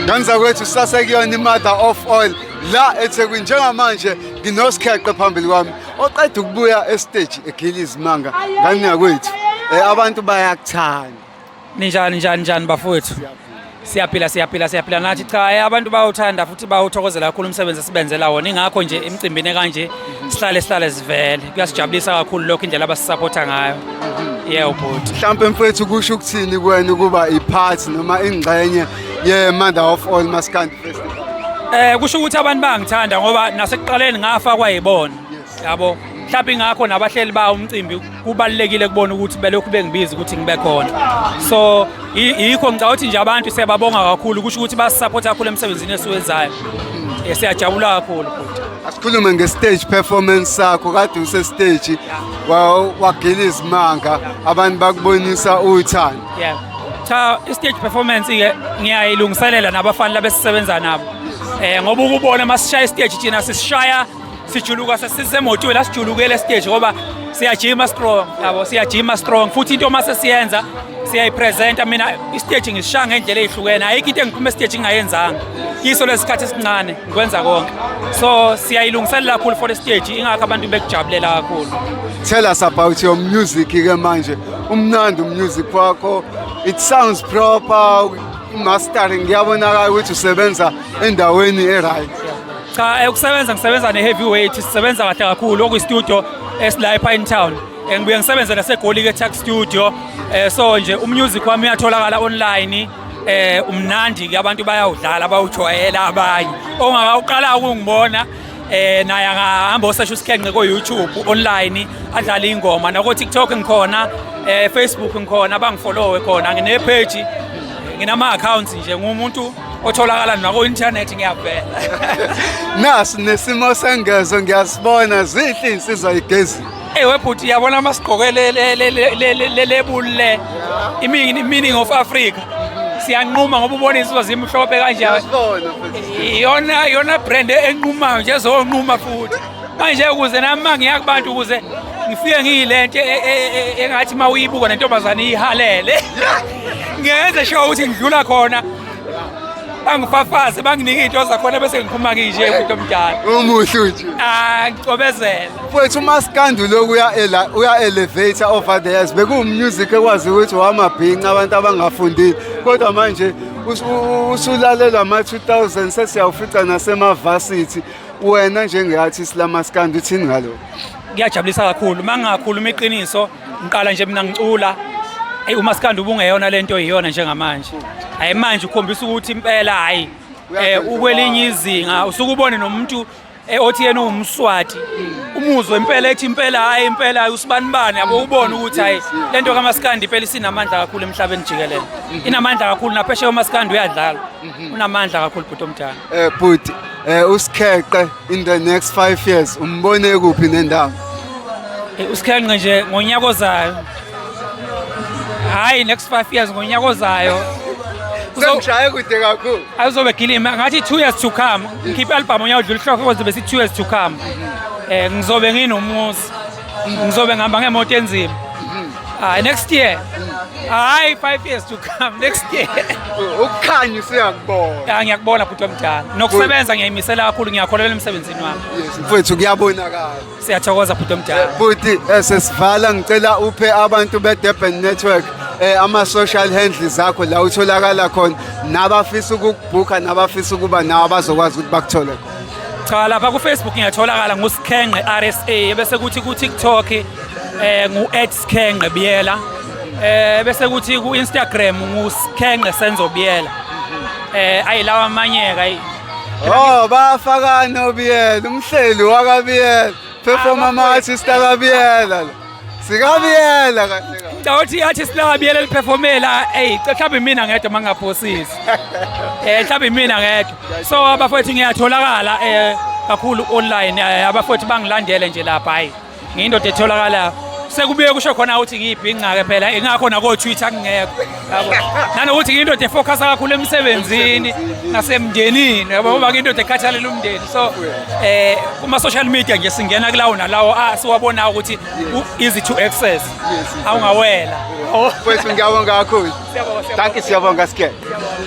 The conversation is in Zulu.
Nganza kwethu sasekuyona iMother of All la eThekwini njengamanje nginosikheqe phambili kwami oqeda ukubuya estage eGillies Manga ngani yakwethu abantu bayakuthanda. Njani bafowethu? Siyaphila nathi cha abantu bayawuthanda futhi bawuthokozela kakhulu umsebenzi esibenzela wona ingakho nje emcimbini kanje sihlale sivele kuyasijabulisa kakhulu lokho indlela abasisupporta ngayo. Yebo bhuti. Mhlawumbe mfethu kusho ukuthini kuwena ukuba ipart noma ingxenye yeMother of All Maskandi Festival? Kusho ukuthi abantu bangithanda ngoba nasekuqaleni ngafakwa yibona. Yabo. Mhlawumbe ingakho nabahleli ba umcimbi kubalekile kubona ukuthi belokhu bengibiza ukuthi ngibe khona. So yikho ngicabanga ukuthi nje abantu siyababonga kakhulu kusho ukuthi basisupport kakhulu emsebenzini esiwenzayo. Siyajabula kakhulu futhi. Asikhulume nge-stage performance sakho kade use stage waGillies Manga abantu bakubonisa uthando. Yeah. Cha i-stage performance ke ngiyayilungiselela nabafana labesisebenza nabo. Ngoba ukubona masishaya i-stage thina sisishaya sijuluka sisemotweni la sijulukele stage ngoba siyajima strong yabo siyajima strong futhi into mase siyenza siyayipresenta mina i-stage ngisishaya ngendlela ezihlukene ayikho into engiphuma e-stage ngayenzanga yiso lesikhathi esincane ngikwenza konke so siyayilungiselela kakhulu for the stage ingakho abantu bekujabulela kakhulu. Tell us about your music ke manje umnandi music wakho it sounds proper mastering ngiyabonakala ukuthi usebenza endaweni e-right. Cha ngisebenza ne-Heavyweight sisebenza kahle kakhulu okuyi-studio esila ePine Town ngibuye ngisebenza naseGoli ke Tech Studio so nje umusic wami uyatholakala online umnandi ke abantu bayawudlala bawujwayela abanye ongaqala ukungibona naye angahamba osesha usikhenqe ko YouTube online adlala ingoma nako TikTok ngikhona Facebook ngikhona bangifollowe khona ngine page nginama accounts nje ngumuntu otholakala nako internet ngiyavela. Nasi nesimo sengezo ngiyasibona zihle insizwa igezi. Webhuti yabona masigqokele lebule meaning of Africa. Siyanquma ngoba ubona insizwa zimhlophe kanjani. Yona brand enqumayo nje zonquma futhi. Manje ukuze nami ngiyakubantu ukuze ngifike ngiyilento engathi mawuyibuka nentombazana ihalele. Ngiyenze show ukuthi ngidlula khona. Bangifafaze banginike into zakhona bese ngiphuma nje umuntu omdala. Umuhle nje. Ngicobezela. Mfowethu uMaskandi lokhu uya elevator over the years bekumusic ekwazi ukuthi wamabhinqa abantu abangafundile kodwa manje usulalela ama 2000 sesiyawufica nasemavarsity wena njengeartist laMaskandi uthini ngalokho? Ngiyajabulisa kakhulu mangakhuluma iqiniso ngiqala nje mina ngicula uMaskandi ubungeyona lento iyona njengamanje hayi manje ukhombisa ukuthi impela hayi ukwelinye izinga usukubone nomuntu othi yena uMswati umuzwe impela ethi impela hayi impela usibanibani yabo ubone ukuthi hayi lento kaMaskandi impela isinamandla kakhulu emhlabeni jikelele inamandla kakhulu naphesheya uMaskandi uyadlala unamandla kakhulu bhuti omdala. Bhuti usikheqe in the next 5 years umbone kuphi nendawo? Usikheqe nje ngonyaka ozayo hayi next 5 years ngonyaka ozayo uzomshaya kude kakhulu azobe gilima ngathi 2 years to come ngikhipha album onyaka odlula ihloko kuzobe si 2 years to come ngizobe nginomuzi ngizobe ngihamba ngemoto enzima next year hayi 5 years to come next year ukukhanya siyakubona ngiyakubona bhuti omdala nokusebenza ngiyayimisela kakhulu ngiyakholela emsebenzini wami. Yes mfowethu kuyabonakala. Siyathokoza bhuti omdala. Bhuti sesivala ngicela uphe abantu beDurban Network ama-social handles zakho la utholakala khona nabafisa ukukubhuka nabafisa ukuba nawe bazokwazi ukuthi bakuthole khona. Cha lapha ku-Facebook ngiyatholakala nguSikhenqe RSA bese kuthi ku-TikTok ngu@Sikhenqe Biyela bese kuthi ku-Instagram nguSikhenqe Senzobiyela ayilawa amanyeka bafaka noBiyela umhleli wakaBiyela performa ama-artist akaBiyela sikabiyela kahle kahle. Uthi i-artist lakaBiyela liperformela mhlawumbe mina ngedwa mangingaphosisi mhlawumbe mina ngedwa so abafowethu ngiyatholakala kakhulu online abafowethu bangilandele nje lapha hayi ngiyindoda etholakala sekubuye kusho khona ukuthi ngiyibhinqa ke phela ingakho nako Twitter ngingekho yabo nanokuthi ngiyindoda efocus kakhulu emsebenzini nasemndenini yabo ngoba ngiyindoda ekhathalela umndeni so kuma social media nje singena kulawo nalawo siwabona ukuthi easy to access awungawela mfowethu ngiyabonga kakhulu. Thank you siyabonga Sikhenqe.